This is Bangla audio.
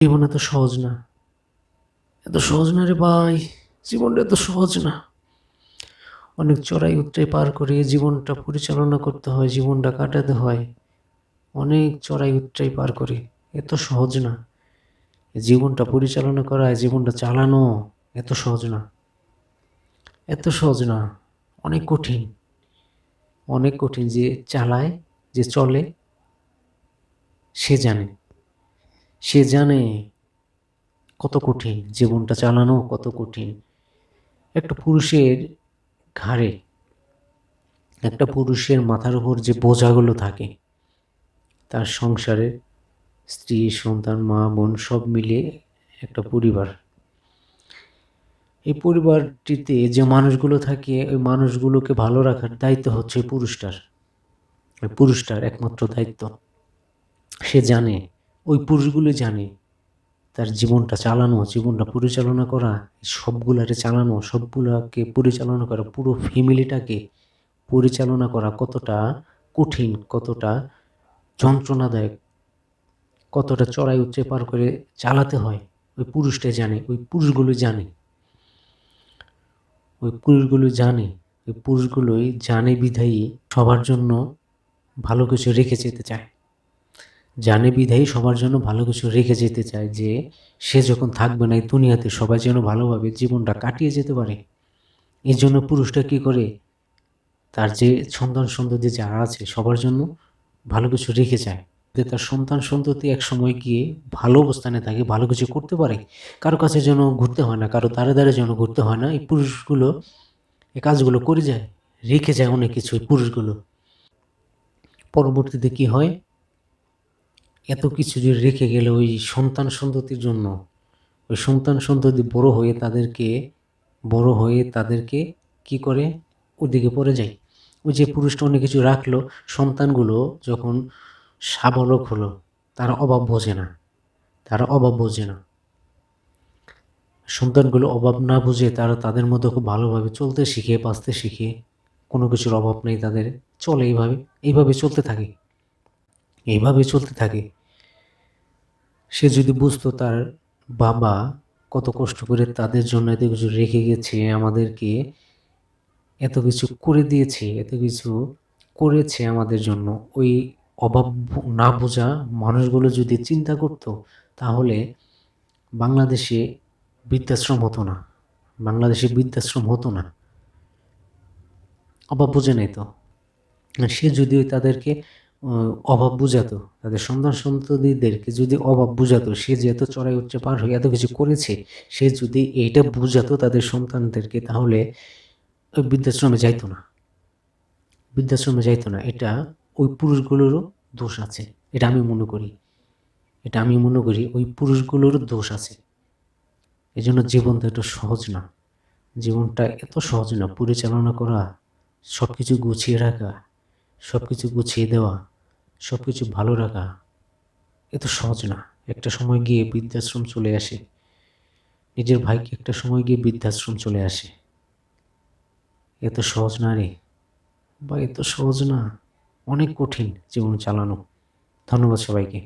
জীবন এত সহজ না, এত সহজ না রে ভাই। জীবনটা এত সহজ না। অনেক চড়াই উতরাই পার করে জীবনটা পরিচালনা করতে হয়, জীবনটা কাটাতে হয়। অনেক চড়াই উতরাই পার করে, এত সহজ না। জীবনটা পরিচালনা করা, জীবনটা চালানো এত সহজ না, এত সহজ না। অনেক কঠিন, অনেক কঠিন। যে চালায়, যে চলে, সে জানে, সে জানে কত কঠিন জীবনটা চালানো, কত কঠিন। একটা পুরুষের ঘাড়ে, একটা পুরুষের মাথার উপর যে বোঝাগুলো থাকে, তার সংসারে স্ত্রী, সন্তান, মা, বোন সব মিলিয়ে একটা পরিবার। এই পরিবারটিতে যে মানুষগুলো থাকে, ওই মানুষগুলোকে ভালো রাখার দায়িত্ব হচ্ছে পুরুষটার। ওই পুরুষটার একমাত্র দায়িত্ব। সে জানে, ওই পুরুষগুলো জানে তার জীবনটা চালানো, জীবনটা পরিচালনা করা, সবগুলারে চালানো, সবগুলাকে পরিচালনা করা, পুরো ফ্যামিলিটাকে পরিচালনা করা কতটা কঠিন, কতটা যন্ত্রণাদায়ক, কতটা চড়াই উতরাই পার করে চালাতে হয়, ওই পুরুষটাই জানে, ওই পুরুষগুলো জানে, ওই পুরুষগুলো জানে। ওই পুরুষগুলোই জানে বিধায়ী সবার জন্য ভালো কিছু রেখে যেতে চায়। জানে বিধায়ী সবার জন্য ভালো কিছু রেখে যেতে চায়, যে সে যখন থাকবে না এই দুনিয়াতে, সবাই যেন ভালোভাবে জীবনটা কাটিয়ে যেতে পারে। এই জন্য পুরুষটা কি করে, তার যে সন্তান সন্ততি যারা আছে সবার জন্য ভালো কিছু রেখে যায়, যে তার সন্তান সন্ততি এক সময় গিয়ে ভালো অবস্থানে থাকে, ভালো কিছু করতে পারে। কারো কাছে যেন ঘুরতে হয় না, কারো দ্বারে দ্বারে যেন ঘুরতে হয় না। এই পুরুষগুলো এই কাজগুলো করে যায়, রেখে যায় অনেক কিছু। এই পুরুষগুলো পরবর্তীতে কি হয়, এত কিছু যে রেখে গেলে ওই সন্তান সন্ততির জন্য, ওই সন্তান সন্ততি বড় হয়ে তাদেরকে কি করে, ওদিকে পড়ে যায়। ওই যে পুরুষটা অনেক কিছু রাখলো, সন্তানগুলো যখন সাবলক হলো, তারা অভাব বোঝে না, তারা অভাব বোঝে না। সন্তানগুলো অভাব না বুঝে তারা তাদের মধ্যে খুব ভালোভাবে চলতে শিখে, বাঁচতে শিখে, কোনো কিছুর অভাব নেই তাদের, চলে এইভাবে, এইভাবে চলতে থাকে, এইভাবে চলতে থাকে। সে যদি বুঝতো তার বাবা কত কষ্ট করে তাদের জন্য এত কিছু রেখে গেছে, আমাদেরকে এত কিছু করে দিয়েছে, এত কিছু করেছে আমাদের জন্য, ওই অভাব না বোঝা মানুষগুলো যদি চিন্তা করত, তাহলে বাংলাদেশে বৃদ্ধাশ্রম হতো না, বাংলাদেশে বৃদ্ধাশ্রম হতো না। অভাব বুঝে নাই তো। সে যদি তাদেরকে অভাব বুঝাতো, তাদের সন্তান সন্ততিদেরকে যদি অভাব বুঝাতো, সে যে এত চড়াই উতরাই পার হয়ে এত কিছু করেছে, সে যদি এইটা বুঝাতো তাদের সন্তানদেরকে, তাহলে ওই বৃদ্ধাশ্রমে যাইতো না, বৃদ্ধাশ্রমে যাইতো না। এটা ওই পুরুষগুলোরও দোষ আছে, এটা আমি মনে করি, এটা আমি মনে করি ওই পুরুষগুলোরও দোষ আছে। এই জন্য জীবনটা একটু সহজ না, জীবনটা এত সহজ না পরিচালনা করা, সব কিছু গুছিয়ে রাখা, সব কিছু গুছিয়ে দেওয়া, সব কিছু ভালো রাখা এত সহজ না। একটা সময় গিয়ে বৃদ্ধাশ্রম চলে আসে, নিজের ভাইকে একটা সময় গিয়ে বৃদ্ধাশ্রম চলে আসে। এত সহজ না রে, বা এত সহজ না, অনেক কঠিন জীবন চালানো। ধন্যবাদ সবাইকে।